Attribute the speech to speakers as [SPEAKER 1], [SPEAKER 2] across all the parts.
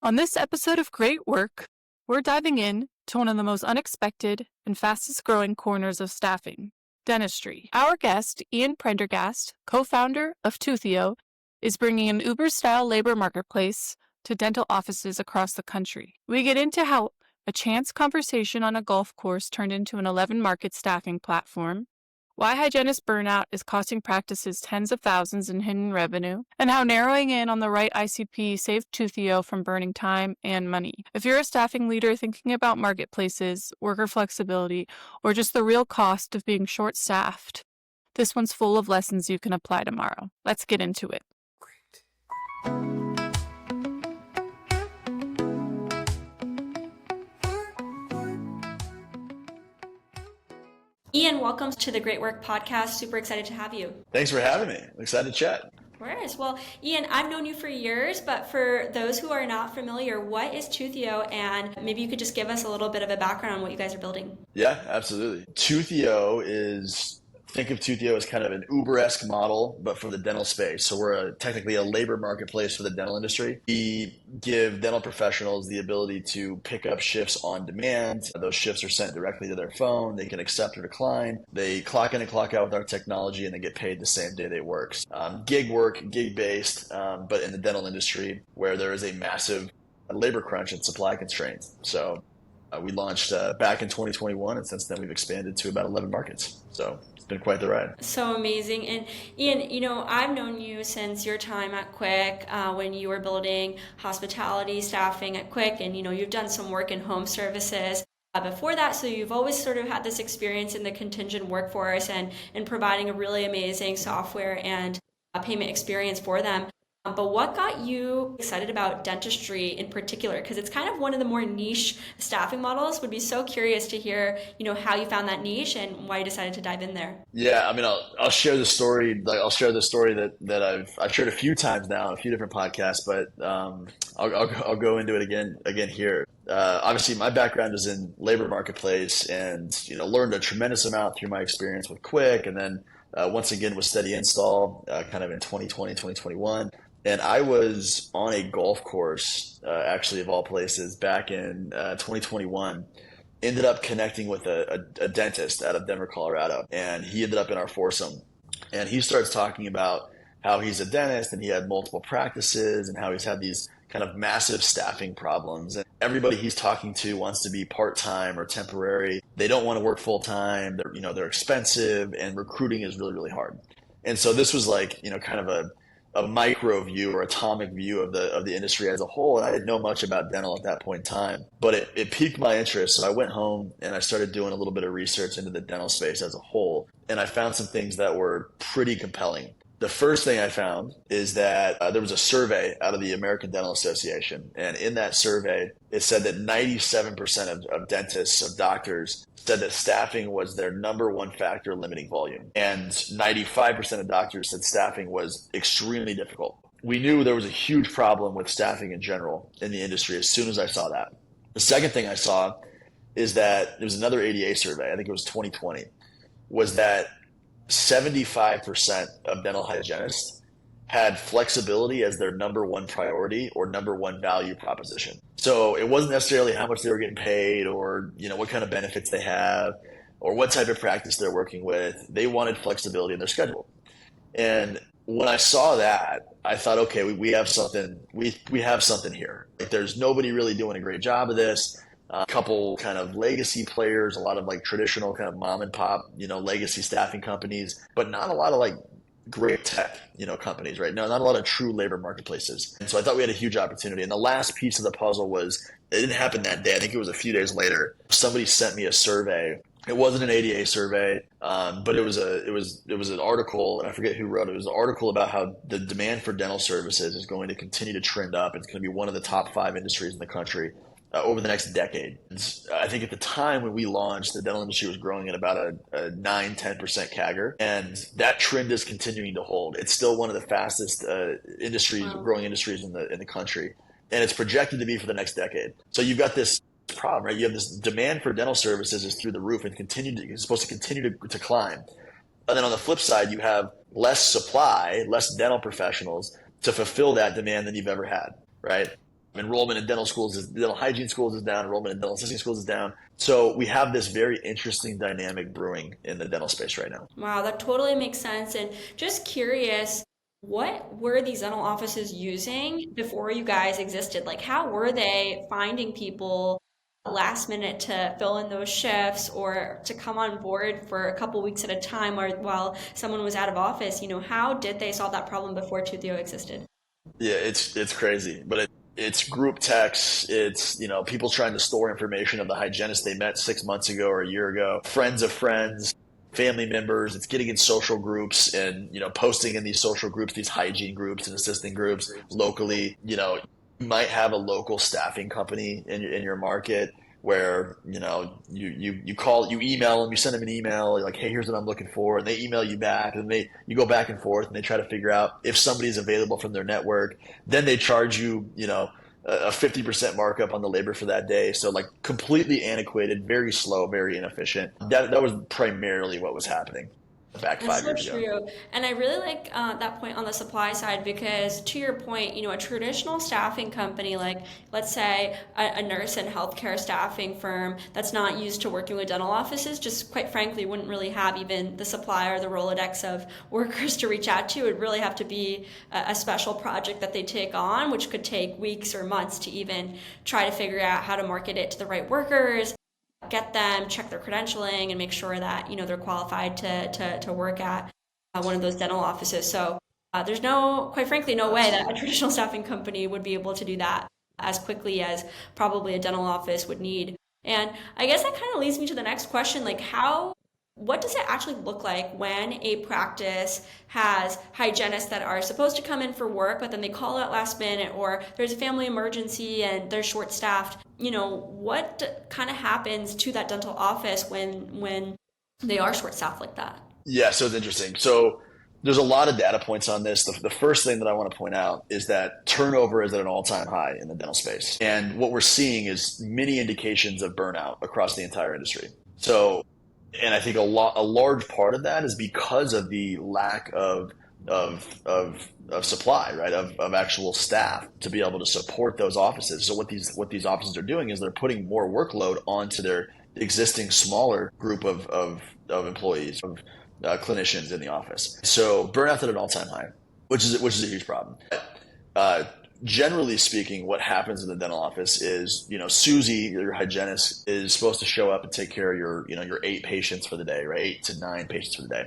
[SPEAKER 1] On this episode of Great Work, we're diving in to one of the most unexpected and fastest growing corners of staffing, dentistry. Our guest, Prendergast, co-founder of Toothio, is bringing an Uber-style labor marketplace to dental offices across the country. We get into how a chance conversation on a golf course turned into an 11-market staffing platform, why hygienist burnout is costing practices tens of thousands in hidden revenue, and how narrowing in on the right ICP saved Toothio from burning time and money. If you're a staffing leader thinking about marketplaces, worker flexibility, or just the real cost of being short-staffed, this one's full of lessons you can apply tomorrow. Let's get into it.
[SPEAKER 2] Ian, welcome to the Great Work Podcast. Super excited to have you.
[SPEAKER 3] Thanks for having me. I'm excited to chat.
[SPEAKER 2] Of course. Well, Ian, I've known you for years, but for those who are not familiar, what is Toothio? And maybe you could just give us a little bit of a background on what you guys are building.
[SPEAKER 3] Yeah, absolutely. Think of Toothio as kind of an Uber-esque model, but for the dental space. So we're technically a labor marketplace for the dental industry. We give dental professionals the ability to pick up shifts on demand. Those shifts are sent directly to their phone. They can accept or decline. They clock in and clock out with our technology, and they get paid the same day they work. Gig work, gig-based, but in the dental industry where there is a massive labor crunch and supply constraints. So we launched back in 2021, and since then we've expanded to about 11 markets. So it's been quite the ride.
[SPEAKER 2] So amazing. And Ian, I've known you since your time at Quick, when you were building hospitality staffing at Quick, and you've done some work in home services before that. So you've always sort of had this experience in the contingent workforce and providing a really amazing software and payment experience for them. But what got you excited about dentistry in particular? Because it's kind of one of the more niche staffing models. Would be so curious to hear, how you found that niche and why you decided to dive in there.
[SPEAKER 3] Yeah, I mean, I'll share the story. I'll share the story that I've shared a few times now on a few different podcasts, but I'll go into it again here. Obviously, my background is in labor marketplace, and learned a tremendous amount through my experience with Quick, and then once again with Steady Install, kind of in 2020, 2021. And I was on a golf course, actually of all places, back in 2021. Ended up connecting with a dentist out of Denver, Colorado, and he ended up in our foursome. And he starts talking about how he's a dentist and he had multiple practices and how he's had these kind of massive staffing problems. And everybody he's talking to wants to be part-time or temporary. They don't want to work full-time. They're expensive, and recruiting is really, really hard. And so this was like, kind of a micro view or atomic view of the industry as a whole. And I didn't know much about dental at that point in time, but it piqued my interest. So I went home and I started doing a little bit of research into the dental space as a whole. And I found some things that were pretty compelling. The first thing I found is that there was a survey out of the American Dental Association. And in that survey, it said that 97% of dentists, of doctors, said that staffing was their number one factor limiting volume. And 95% of doctors said staffing was extremely difficult. We knew there was a huge problem with staffing in general in the industry as soon as I saw that. The second thing I saw is that there was another ADA survey, I think it was 2020, was that 75% of dental hygienists had flexibility as their number one priority or number one value proposition. So it wasn't necessarily how much they were getting paid or what kind of benefits they have or what type of practice they're working with. They wanted flexibility in their schedule. And when I saw that, I thought, okay, we have something. We have something here. Like, there's nobody really doing a great job of this. A couple kind of legacy players, a lot of like traditional kind of mom and pop, legacy staffing companies, but not a lot of like great tech, companies, right? No, not a lot of true labor marketplaces. And so I thought we had a huge opportunity. And the last piece of the puzzle was, it didn't happen that day. I think it was a few days later. Somebody sent me a survey. It wasn't an ADA survey, but it was an article, and I forget who wrote it. It was an article about how the demand for dental services is going to continue to trend up. It's going to be one of the top 5 industries in the country over the next decade. I think at the time when we launched, the dental industry was growing at about a 9-10% CAGR, and that trend is continuing to hold. It's still one of the fastest growing industries in the country, and it's projected to be for the next decade. So you've got this problem, right? You have this demand for dental services is through the roof and it's supposed to continue to climb. And then on the flip side, you have less supply, less dental professionals to fulfill that demand than you've ever had, right? Enrollment in dental hygiene schools is down. Enrollment in dental assisting schools is down. So we have this very interesting dynamic brewing in the dental space right now.
[SPEAKER 2] Wow, that totally makes sense. And just curious, what were these dental offices using before you guys existed? Like, how were they finding people last minute to fill in those shifts or to come on board for a couple weeks at a time or while someone was out of office? How did they solve that problem before Toothio existed?
[SPEAKER 3] Yeah, it's crazy, but it's group texts. It's people trying to store information of the hygienist they met 6 months ago or a year ago, friends of friends, family members. It's getting in social groups and posting in these social groups, these hygiene groups and assisting groups locally. You might have a local staffing company in your market where you email them, you send them an email like, hey, here's what I'm looking for, and they email you back, and you go back and forth, and they try to figure out if somebody's available from their network. Then they charge you a 50% markup on the labor for that day. So like completely antiquated, very slow, very inefficient. That was primarily what was happening back 5 years ago.
[SPEAKER 2] That's so true. And I really like that point on the supply side because to your point, a traditional staffing company, like let's say a nurse and healthcare staffing firm that's not used to working with dental offices, just quite frankly wouldn't really have even the supply or the Rolodex of workers to reach out to. It would really have to be a special project that they take on, which could take weeks or months to even try to figure out how to market it to the right workers, get them, check their credentialing, and make sure that they're qualified to work at one of those dental offices. So there's quite frankly, no way that a traditional staffing company would be able to do that as quickly as probably a dental office would need. And I guess that kind of leads me to the next question, like what does it actually look like when a practice has hygienists that are supposed to come in for work, but then they call out last minute, or there's a family emergency and they're short staffed? What kind of happens to that dental office when they are short staffed like that?
[SPEAKER 3] Yeah, so it's interesting. So there's a lot of data points on this. The first thing that I want to point out is that turnover is at an all-time high in the dental space. And what we're seeing is many indications of burnout across the entire industry. And I think a large part of that is because of the lack of supply, right? Of actual staff to be able to support those offices. So what these offices are doing is they're putting more workload onto their existing smaller group of employees, of clinicians in the office. So burnout's at an all-time high, which is a huge problem. Generally speaking, what happens in the dental office is, Susie, your hygienist, is supposed to show up and take care of your 8 patients for the day, right? 8 to 9 patients for the day.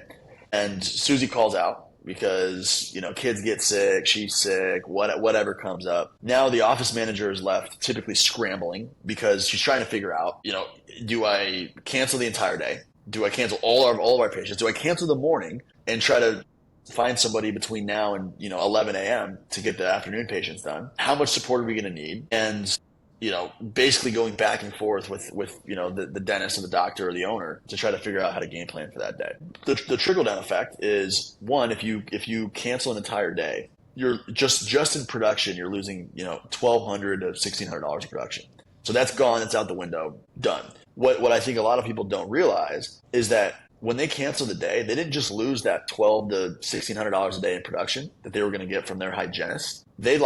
[SPEAKER 3] And Susie calls out because, kids get sick, she's sick, whatever comes up. Now the office manager is left typically scrambling because she's trying to figure out, do I cancel the entire day? Do I cancel all of our patients? Do I cancel the morning and try to find somebody between now and 11 a.m. to get the afternoon patients done? How much support are we going to need? And basically going back and forth with the dentist or the doctor or the owner to try to figure out how to game plan for that day. The trickle down effect is, one, if you cancel an entire day, you're just in production, you're losing $1,200 to $1,600 in production. So that's gone, it's out the window, done. What I think a lot of people don't realize is that when they canceled the day, they didn't just lose that $1,200 to $1,600 a day in production that they were going to get from their hygienist. They're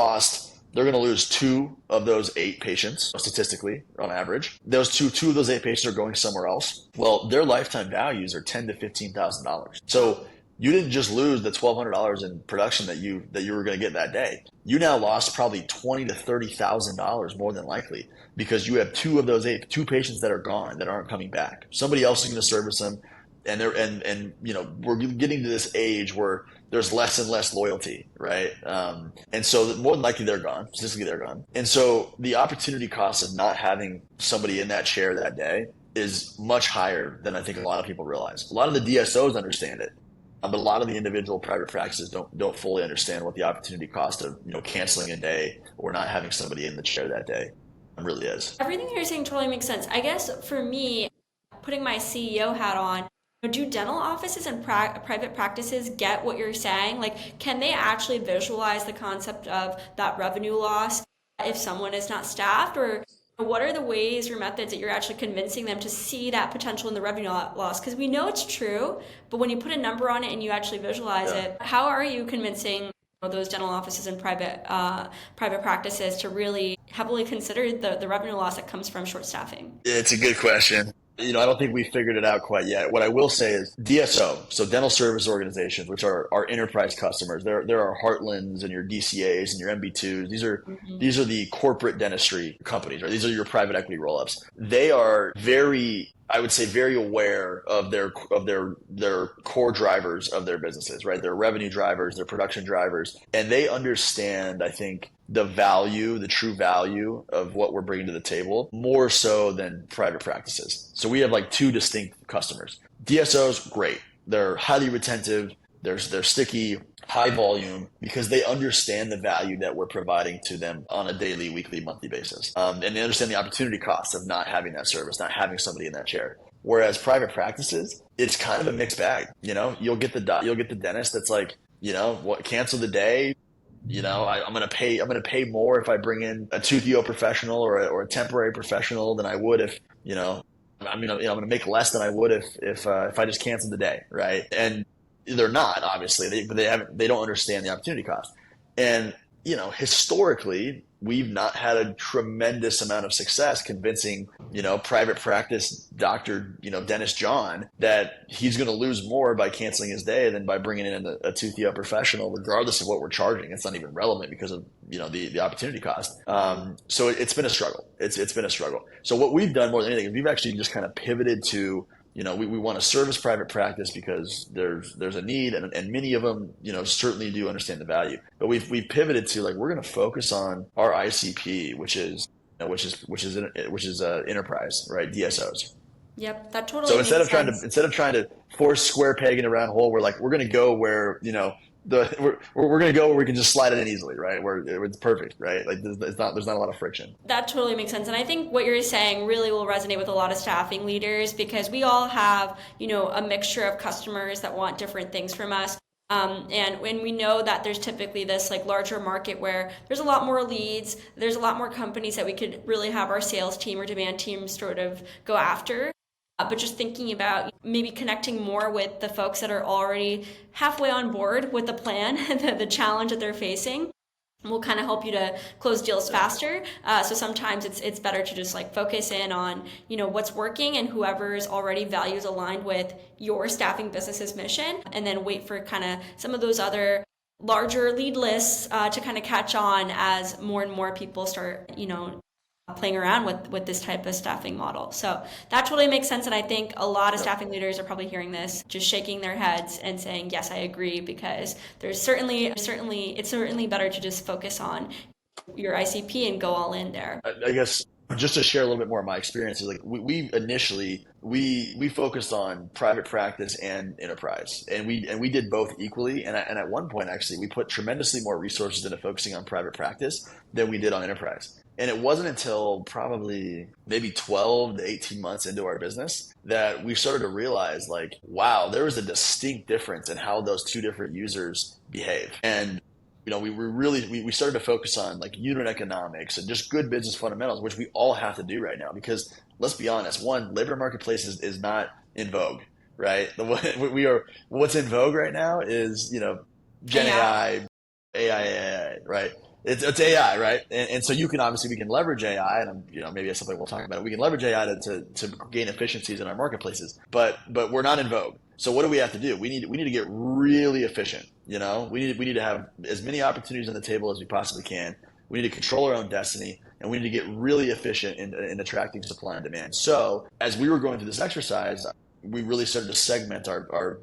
[SPEAKER 3] going to lose 2 of those 8 patients, statistically, on average. Those two of those 8 patients are going somewhere else. Well, their lifetime values are $10,000 to $15,000. So you didn't just lose the $1,200 in production that you were going to get that day. You now lost probably $20,000 to $30,000 more than likely because you have 2 of those 8, 2 patients that are gone, that aren't coming back. Somebody else is going to service them. And we're getting to this age where there's less and less loyalty, right? And so more than likely they're gone. Statistically, they're gone. And so the opportunity cost of not having somebody in that chair that day is much higher than I think a lot of people realize. A lot of the DSOs understand it, but a lot of the individual private practices don't fully understand what the opportunity cost of canceling a day or not having somebody in the chair that day really is.
[SPEAKER 2] Everything you're saying totally makes sense. I guess for me, putting my CEO hat on, do dental offices and private practices get what you're saying? Like, can they actually visualize the concept of that revenue loss if someone is not staffed? Or what are the ways or methods that you're actually convincing them to see that potential in the revenue loss? Because we know it's true, but when you put a number on it and you actually visualize it, how are you convincing those dental offices and private practices to really heavily considered the revenue loss that comes from short staffing?
[SPEAKER 3] It's a good question. I don't think we figured it out quite yet. What I will say is DSO, so dental service organizations, which are our enterprise customers. There are Heartlands and your DCAs and your MB2s. These are the corporate dentistry companies, right? These are your private equity roll-ups. They are very, I would say, very aware of their core drivers of their businesses, right? Their revenue drivers, their production drivers, and they understand, I think, the true value of what we're bringing to the table more so than private practices. So we have like two distinct customers. DSOs, great. They're highly retentive. They're sticky, high volume, because they understand the value that we're providing to them on a daily, weekly, monthly basis. And they understand the opportunity costs of not having that service, not having somebody in that chair. Whereas private practices, it's kind of a mixed bag. You'll get the dentist that's like, cancel the day. I'm gonna pay more if I bring in a Toothio professional or a temporary professional than I would if I'm gonna make less than I would if I just canceled the day, right? And they're not, obviously, they don't understand the opportunity cost. And historically, we've not had a tremendous amount of success convincing private practice doctor, dentist John, that he's going to lose more by canceling his day than by bringing in a Toothio professional, regardless of what we're charging. It's not even relevant because of the opportunity cost. So it's been a struggle. It's been a struggle. So what we've done more than anything is we've actually just kind of pivoted to we want to service private practice because there's a need, and many of them, certainly do understand the value. But we've pivoted to we're going to focus on our ICP, which is enterprise, right? DSOs.
[SPEAKER 2] Yep, that totally.
[SPEAKER 3] So
[SPEAKER 2] makes sense.
[SPEAKER 3] instead of trying to force square peg in a round hole, we're going to go where we're going to go where we can just slide it in easily, right? Where it's perfect, right? There's not a lot of friction.
[SPEAKER 2] That totally makes sense. And I think what you're saying really will resonate with a lot of staffing leaders, because we all have, a mixture of customers that want different things from us. And when we know that there's typically this larger market where there's a lot more leads, there's a lot more companies that we could really have our sales team or demand team sort of go after. But just thinking about maybe connecting more with the folks that are already halfway on board with the plan, the challenge that they're facing, will kind of help you to close deals faster. So sometimes it's better to just focus in on what's working and whoever's already values aligned with your staffing business's mission, and then wait for kind of some of those other larger lead lists to kind of catch on as more and more people start playing around with this type of staffing model. So that totally makes sense. And I think a lot of staffing leaders are probably hearing this, just shaking their heads and saying, yes, I agree, because it's certainly better to just focus on your ICP and go all in there.
[SPEAKER 3] I guess just to share a little bit more of my experiences, we initially focused on private practice and enterprise, and we did both equally. And at one point, actually, we put tremendously more resources into focusing on private practice than we did on enterprise. And it wasn't until probably maybe 12 to 18 months into our business that we started to realize, wow, there was a distinct difference in how those two different users behave. And we started to focus on unit economics and just good business fundamentals, which we all have to do right now, because let's be honest, one, labor marketplace is not in vogue, right? What's in vogue right now is Gen AI, right? It's AI, right? And so we can leverage AI, and maybe that's something we'll talk about. We can leverage AI to gain efficiencies in our marketplaces, but we're not in vogue. So what do we have to do? We need to get really efficient. We need to have as many opportunities on the table as we possibly can. We need to control our own destiny, and we need to get really efficient in attracting supply and demand. So as we were going through this exercise, we really started to segment our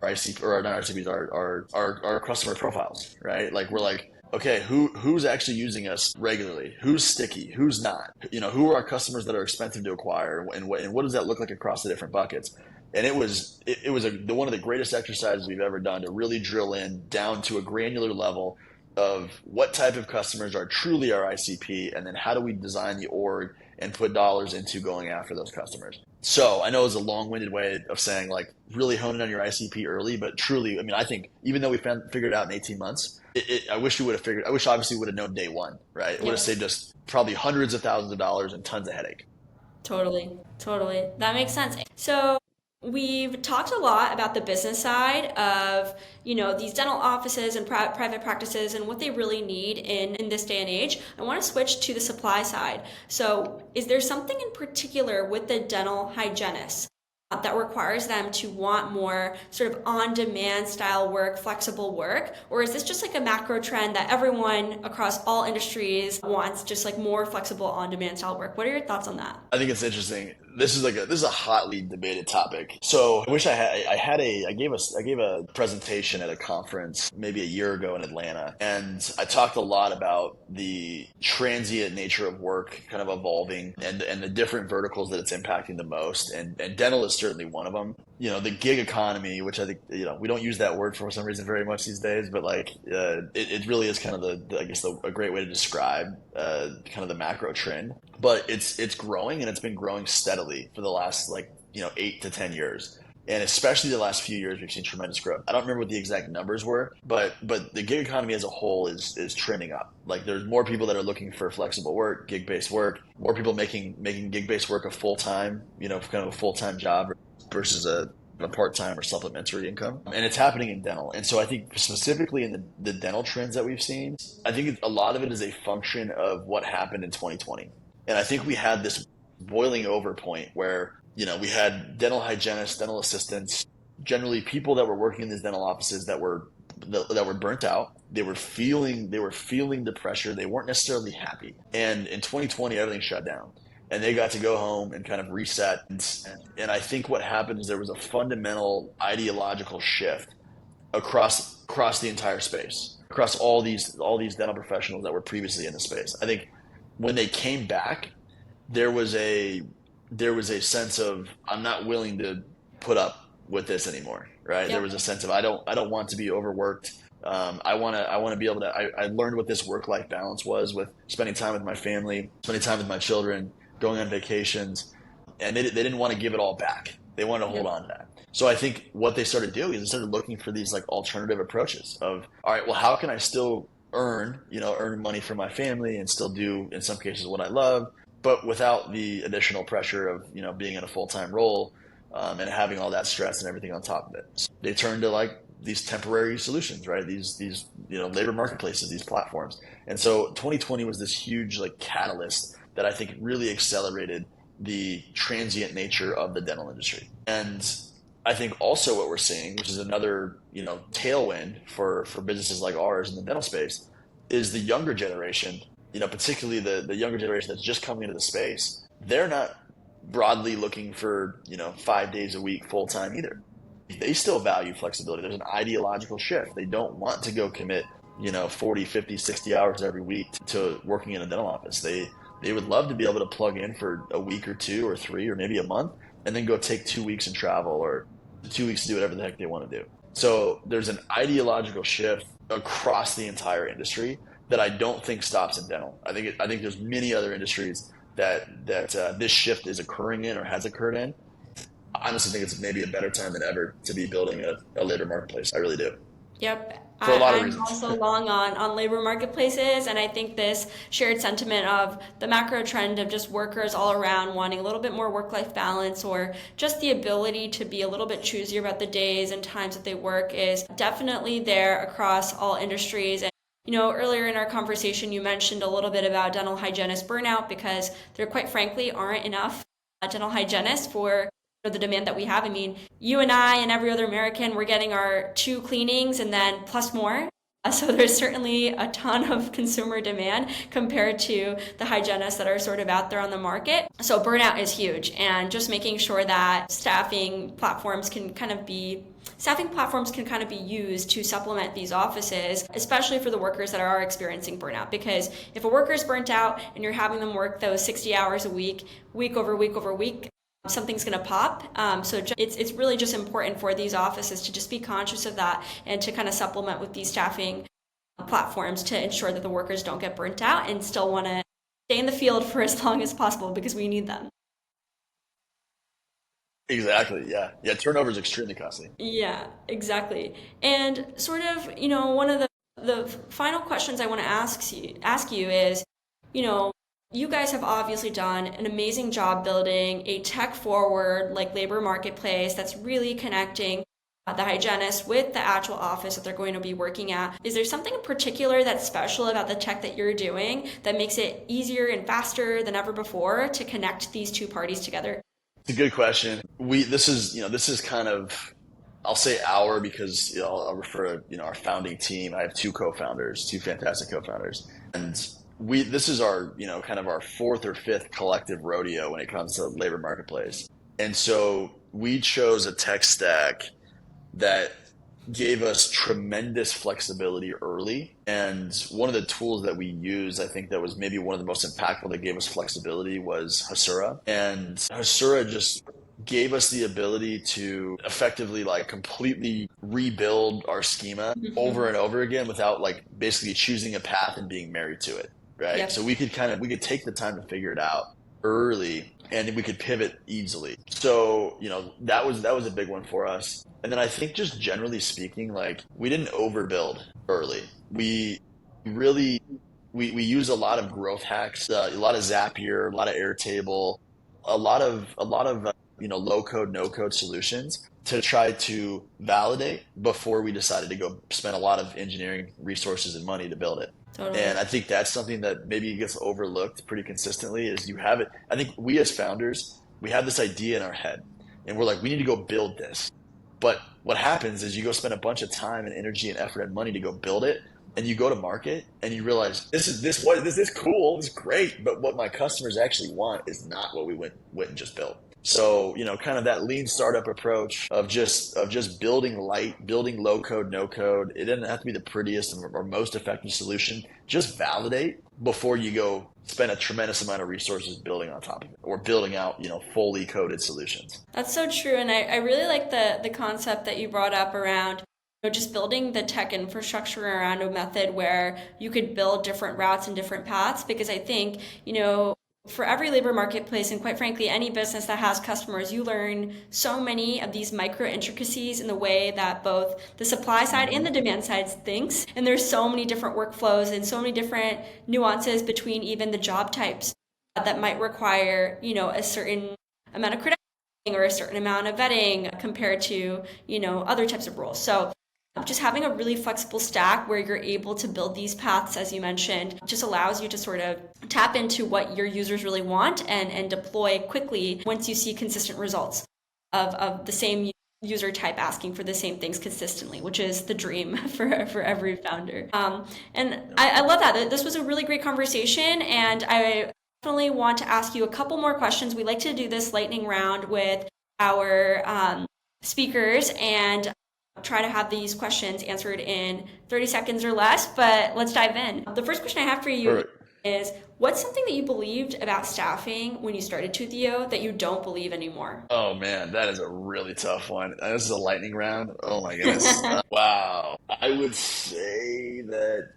[SPEAKER 3] ICP, or not ICPs, our customer profiles, right? We're okay, who's actually using us regularly? Who's sticky? Who's not? Who are our customers that are expensive to acquire, and what does that look like across the different buckets? And it was one of the greatest exercises we've ever done to really drill in down to a granular level of what type of customers are truly our ICP, and then how do we design the org and put dollars into going after those customers. So I know it's a long-winded way of saying really hone in on your ICP early, but truly, I think even though we figured it out in 18 months, I wish obviously we would have known day one, right? It would have saved us probably hundreds of thousands of dollars and tons of headache.
[SPEAKER 2] Totally. That makes sense. So We've talked a lot about the business side of, these dental offices and private practices and what they really need in this day and age. I want to switch to the supply side. So is there something in particular with the dental hygienist that requires them to want more sort of on-demand style work, flexible work? Or is this just like a macro trend that everyone across all industries wants, just like more flexible on-demand style work? What are your thoughts on that?
[SPEAKER 3] I think it's interesting. This is a hotly debated topic. So I wish I gave a presentation at a conference maybe a year ago in Atlanta, and I talked a lot about the transient nature of work kind of evolving and the different verticals that it's impacting the most, and dental is certainly one of them. The gig economy, which I think we don't use that word for some reason very much these days, but it really is kind of a great way to describe kind of the macro trend. But it's growing, and it's been growing steadily for the last 8 to 10 years. And especially the last few years, we've seen tremendous growth. I don't remember what the exact numbers were, but the gig economy as a whole is trending up. Like, there's more people that are looking for flexible work, gig-based work, more people making gig-based work a full-time, kind of a full-time job versus a part-time or supplementary income. And it's happening in dental. And so I think specifically in the dental trends that we've seen, I think a lot of it is a function of what happened in 2020. And I think we had this boiling over point where, we had dental hygienists, dental assistants, generally people that were working in these dental offices that were burnt out. They were feeling the pressure. They weren't necessarily happy. And in 2020, everything shut down. And they got to go home and kind of reset. And I think what happened is there was a fundamental ideological shift across the entire space, across all these dental professionals that were previously in the space. I think when they came back, there was a sense of, I'm not willing to put up with this anymore, right? Yep. There was a sense of, I don't want to be overworked. I want to be able to. I learned what this work-life balance was, with spending time with my family, spending time with my children, going on vacations, and they didn't want to give it all back. They wanted to hold on to that. So I think what they started doing is they started looking for these alternative approaches of, all right, well, how can I still earn money for my family and still do, in some cases, what I love, but without the additional pressure of, being in a full-time role and having all that stress and everything on top of it. So they turned to these temporary solutions, right? These labor marketplaces, these platforms. And so 2020 was this huge catalyst that I think really accelerated the transient nature of the dental industry. And I think also what we're seeing, which is another, tailwind for businesses like ours in the dental space, is the younger generation, particularly the younger generation that's just coming into the space. They're not broadly looking for, 5 days a week full time either. They still value flexibility. There's an ideological shift. They don't want to go commit, 40, 50, 60 hours every week to working in a dental office. They would love to be able to plug in for a week or 2 or 3 or maybe a month and then go take 2 weeks and travel, or 2 weeks to do whatever the heck they want to do. So there's an ideological shift across the entire industry that I don't think stops in dental. I think there's many other industries that this shift is occurring in or has occurred in. I honestly think it's maybe a better time than ever to be building a labor marketplace. I really do.
[SPEAKER 2] Yep.
[SPEAKER 3] For a lot of
[SPEAKER 2] I'm
[SPEAKER 3] reasons.
[SPEAKER 2] also long on labor marketplaces, and I think this shared sentiment of the macro trend of just workers all around wanting a little bit more work-life balance, or just the ability to be a little bit choosier about the days and times that they work, is definitely there across all industries. And earlier in our conversation, you mentioned a little bit about dental hygienist burnout, because there quite frankly aren't enough dental hygienists for the demand that we have. I mean, you and I and every other American, we're getting our 2 cleanings and then plus more. So there's certainly a ton of consumer demand compared to the hygienists that are sort of out there on the market. So burnout is huge, and just making sure that staffing platforms can kind of be used to supplement these offices, especially for the workers that are experiencing burnout. Because if a worker is burnt out and you're having them work those 60 hours a week, week over week over week, something's going to pop. So it's really just important for these offices to just be conscious of that and to kind of supplement with these staffing platforms to ensure that the workers don't get burnt out and still want to stay in the field for as long as possible, because we need them.
[SPEAKER 3] Exactly. Yeah. Turnover is extremely costly.
[SPEAKER 2] Yeah, exactly. And sort of, one of the final questions I want to ask you is, you guys have obviously done an amazing job building a tech forward like labor marketplace that's really connecting the hygienist with the actual office that they're going to be working at. Is there something in particular that's special about the tech that you're doing that makes it easier and faster than ever before to connect these two parties together?
[SPEAKER 3] It's a good question. This is kind of, I'll say our, because I'll refer to our founding team. I have two co-founders, two fantastic co-founders, and this is our kind of our fourth or fifth collective rodeo when it comes to labor marketplace. And so we chose a tech stack that gave us tremendous flexibility early. And one of the tools that we used, I think that was maybe one of the most impactful that gave us flexibility, was Hasura. And Hasura just gave us the ability to effectively completely rebuild our schema over and over again without basically choosing a path and being married to it. Right.
[SPEAKER 2] Yep.
[SPEAKER 3] So we could take the time to figure it out early, and we could pivot easily. So, that was a big one for us. And then I think, just generally speaking, we didn't overbuild early. We really, we use a lot of growth hacks, a lot of Zapier, a lot of Airtable, a lot of low code, no code solutions to try to validate before we decided to go spend a lot of engineering resources and money to build it.
[SPEAKER 2] Totally.
[SPEAKER 3] And I think that's something that maybe gets overlooked pretty consistently, is you have it. I think we as founders, we have this idea in our head and we're like, we need to go build this. But what happens is you go spend a bunch of time and energy and effort and money to go build it, and you go to market and you realize this is cool, this is great, but what my customers actually want is not what we went and just built. So, kind of that lean startup approach of just building light, building low code, no code. It doesn't have to be the prettiest or most effective solution. Just validate before you go spend a tremendous amount of resources building on top of it, or building out, fully coded solutions.
[SPEAKER 2] That's so true. And I really like the concept that you brought up around just building the tech infrastructure around a method where you could build different routes and different paths. Because I think, for every labor marketplace, and quite frankly, any business that has customers, you learn so many of these micro intricacies in the way that both the supply side and the demand side thinks. And there's so many different workflows and so many different nuances between even the job types that might require, a certain amount of credentialing or a certain amount of vetting compared to, other types of roles. So just having a really flexible stack where you're able to build these paths, as you mentioned, just allows you to sort of tap into what your users really want and deploy quickly once you see consistent results of the same user type asking for the same things consistently, which is the dream for every founder. And I love that. This was a really great conversation, and I definitely want to ask you a couple more questions. We like to do this lightning round with our speakers, and try to have these questions answered in 30 seconds or less, but let's dive in. The first question I have for you is, what's something that you believed about staffing when you started Toothio that you don't believe anymore?
[SPEAKER 3] Oh man, that is a really tough one. This is a lightning round. Oh my goodness. Wow. I would say that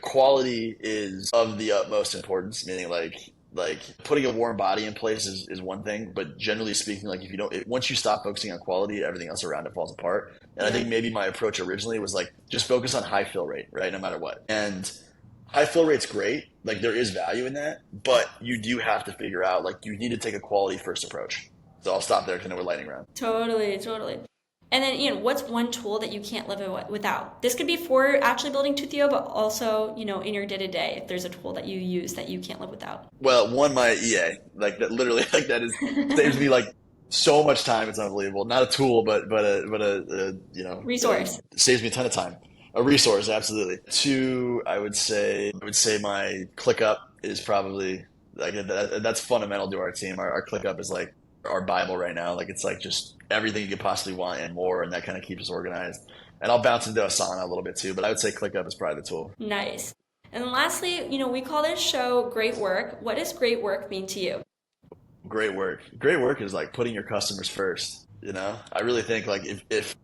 [SPEAKER 3] quality is of the utmost importance, meaning putting a warm body in place is one thing, but generally speaking, once you stop focusing on quality, everything else around it falls apart. And I think maybe my approach originally was just focus on high fill rate, right? No matter what. And high fill rate's great. There is value in that, but you do have to figure out, you need to take a quality first approach. So I'll stop there because I know we're lightning round.
[SPEAKER 2] Totally. And then, Ian, what's one tool that you can't live without? This could be for actually building Toothio, but also, in your day-to-day, if there's a tool that you use that you can't live without.
[SPEAKER 3] Well, my EA, that literally, that is, saves me so much time. It's unbelievable. Not a tool, but a
[SPEAKER 2] resource.
[SPEAKER 3] Saves me a ton of time. A resource, absolutely. Two, I would say my ClickUp is probably that's fundamental to our team. Our ClickUp is our Bible right now. It's just everything you could possibly want and more, and that kind of keeps us organized. And I'll bounce into Asana a little bit too, but I would say ClickUp is probably the tool.
[SPEAKER 2] Nice. And then lastly, we call this show Great Work. What does great work mean to you?
[SPEAKER 3] Great work is putting your customers first. I really think if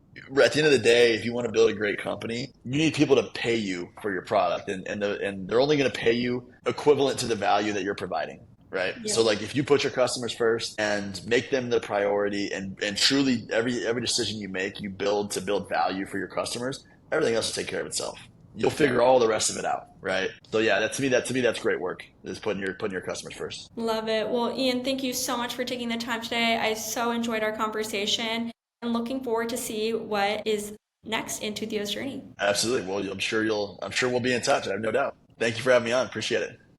[SPEAKER 3] at the end of the day, if you want to build a great company, you need people to pay you for your product, and they're only going to pay you equivalent to the value that you're providing. Right. Yeah. So if you put your customers first and make them the priority, and truly every decision you make, you build to build value for your customers, everything else will take care of itself. You'll figure all the rest of it out, right? So yeah, to me that's great work. Is putting your customers first.
[SPEAKER 2] Love it. Well, Ian, thank you so much for taking the time today. I so enjoyed our conversation and looking forward to see what is next in Toothio's journey.
[SPEAKER 3] Absolutely. Well, I'm sure we'll be in touch. I have no doubt. Thank you for having me on. Appreciate it.